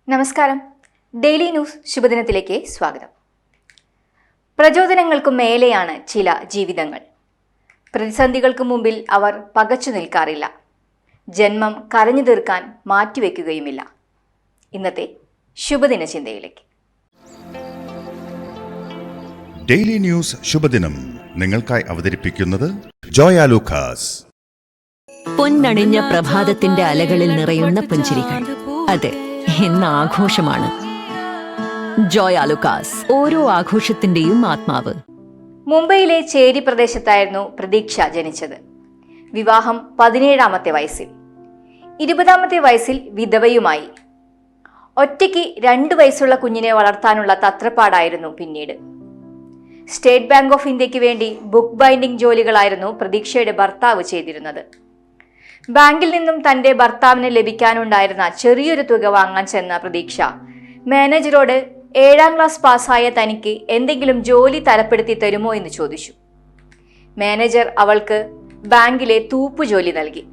നമസ്കാരം. Daily news ശുഭദിനത്തിലേക്ക് സ്വാഗതം. പ്രചോദനങ്ങൾക്കു മേലെയാണ് ചില ജീവിതങ്ങൾ. പ്രതിസന്ധികൾക്ക് മുമ്പിൽ അവർ പകച്ചു നിൽക്കാറില്ല. ജന്മം കരഞ്ഞു തീർക്കാൻ മാറ്റിവെക്കുകയുമില്ല. ഇന്നത്തെ ശുഭദിന ചിന്തയിലേക്ക്. ഡെയിലി ന്യൂസ് ശുഭദിനം നിങ്ങൾക്കായി അവതരിപ്പിക്കുന്നത് ജോയ ലൂക്കാസ്. പൊന്നണിഞ്ഞ പ്രഭാതത്തിന്റെ അലകളിൽ നിറയുന്ന പുഞ്ചിരികൾ. അതെ, ഇന്ന് ആഘോഷമാണ്. ജോയ ലൂക്കാസ്, ഓരോ ആഘോഷത്തിന്റെയും ആത്മാവ്. മുംബൈയിലെ ചേരി പ്രദേശത്തായിരുന്നു പ്രതീക്ഷ ജനിച്ചത്. വിവാഹം 17ാമത്തെ വയസ്സിൽ. 20ാമത്തെ വയസ്സിൽ വിധവയുമായി. ഒറ്റയ്ക്ക് 2 വയസ്സുള്ള കുഞ്ഞിനെ വളർത്താനുള്ള തത്രപ്പാടായിരുന്നു പിന്നീട്. സ്റ്റേറ്റ് ബാങ്ക് ഓഫ് ഇന്ത്യക്ക് വേണ്ടി ബുക്ക് ബൈൻഡിംഗ് ജോലികളായിരുന്നു പ്രതീക്ഷയുടെ ഭർത്താവ് ചെയ്തിരുന്നത്. ബാങ്കിൽ നിന്നും തന്റെ ഭർത്താവിന് ലഭിക്കാനുണ്ടായിരുന്ന ചെറിയൊരു തുക വാങ്ങാൻ ചെന്ന പ്രതീക്ഷ മാനേജരോട് 7ാം ക്ലാസ് പാസ്സായ തനിക്ക് എന്തെങ്കിലും ജോലി തരപ്പെടുത്തി തരുമോ എന്ന് ചോദിച്ചു. മാനേജർ അവൾക്ക് ബാങ്കിലെ തൂപ്പുജോലി നൽകി.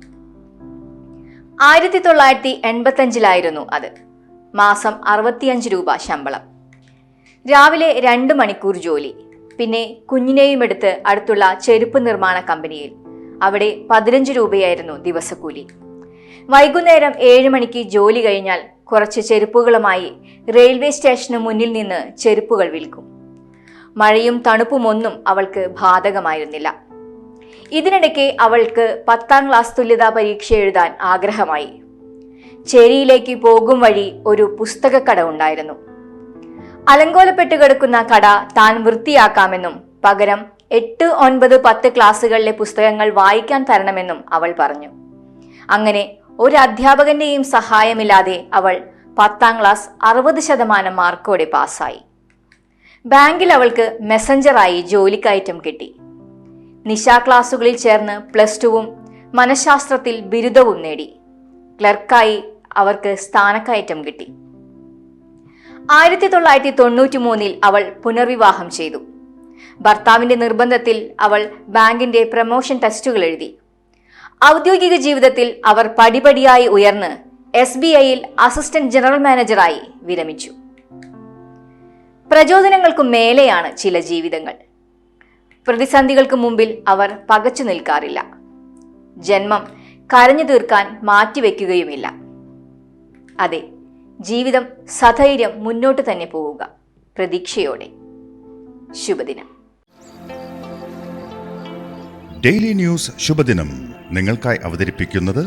1985-ലായിരുന്നു അത്. മാസം 65 രൂപ ശമ്പളം. രാവിലെ 2 മണിക്കൂർ ജോലി. പിന്നെ കുഞ്ഞിനെയും എടുത്ത് അടുത്തുള്ള ചെരുപ്പ് നിർമ്മാണ കമ്പനിയിൽ. അവിടെ 15 രൂപയായിരുന്നു ദിവസക്കൂലി. വൈകുന്നേരം 7 മണിക്ക് ജോലി കഴിഞ്ഞാൽ കുറച്ച് ചെരുപ്പുകളുമായി റെയിൽവേ സ്റ്റേഷന് മുന്നിൽ നിന്ന് ചെരുപ്പുകൾ വിൽക്കും. മഴയും തണുപ്പുമൊന്നും അവൾക്ക് ബാധകമായിരുന്നില്ല. ഇതിനിടയ്ക്ക് അവൾക്ക് 10ാം ക്ലാസ് തുല്യതാ പരീക്ഷ എഴുതാൻ ആഗ്രഹമായി. ചേരിയിലേക്ക് പോകും വഴി ഒരു പുസ്തകക്കട ഉണ്ടായിരുന്നു. അലങ്കോലപ്പെട്ട് കിടക്കുന്ന കട താൻ വൃത്തിയാക്കാമെന്നും പകരം 8, 9, 10 ക്ലാസ്സുകളിലെ പുസ്തകങ്ങൾ വായിക്കാൻ തരണമെന്നും അവൾ പറഞ്ഞു. അങ്ങനെ ഒരു അധ്യാപകന്റെയും സഹായമില്ലാതെ അവൾ 10ാം ക്ലാസ് 60% മാർക്കോടെ പാസ്സായി. ബാങ്കിൽ അവൾക്ക് മെസഞ്ചറായി ജോലിക്കയറ്റം കിട്ടി. നിശാ ക്ലാസുകളിൽ ചേർന്ന് +2-വും മനഃശാസ്ത്രത്തിൽ ബിരുദവും നേടി. ക്ലർക്കായി അവർക്ക് സ്ഥാനക്കയറ്റം കിട്ടി. 1993-ൽ അവൾ പുനർവിവാഹം ചെയ്തു. ഭർത്താവിന്റെ നിർബന്ധത്തിൽ അവൾ ബാങ്കിന്റെ പ്രമോഷൻ ടെസ്റ്റുകൾ എഴുതി. ഔദ്യോഗിക ജീവിതത്തിൽ അവർ പടിപടിയായി ഉയർന്ന് SBIയിൽ അസിസ്റ്റന്റ് ജനറൽ മാനേജറായി വിരമിച്ചു. പ്രചോദനങ്ങൾക്കു മേലെയാണ് ചില ജീവിതങ്ങൾ. പ്രതിസന്ധികൾക്ക് മുമ്പിൽ അവർ പകച്ചു നിൽക്കാറില്ല. ജന്മം കരഞ്ഞു തീർക്കാൻ മാറ്റിവെക്കുകയുമില്ല. അതെ, ജീവിതം സധൈര്യം മുന്നോട്ട് തന്നെ പോവുക, പ്രതീക്ഷയോടെ. ശുഭദിനം. ഡെയിലി ന്യൂസ് ശുഭദിനം നിങ്ങൾക്കായി അവതരിപ്പിക്കുന്നത്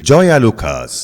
ജോയ ലൂക്കാസ്.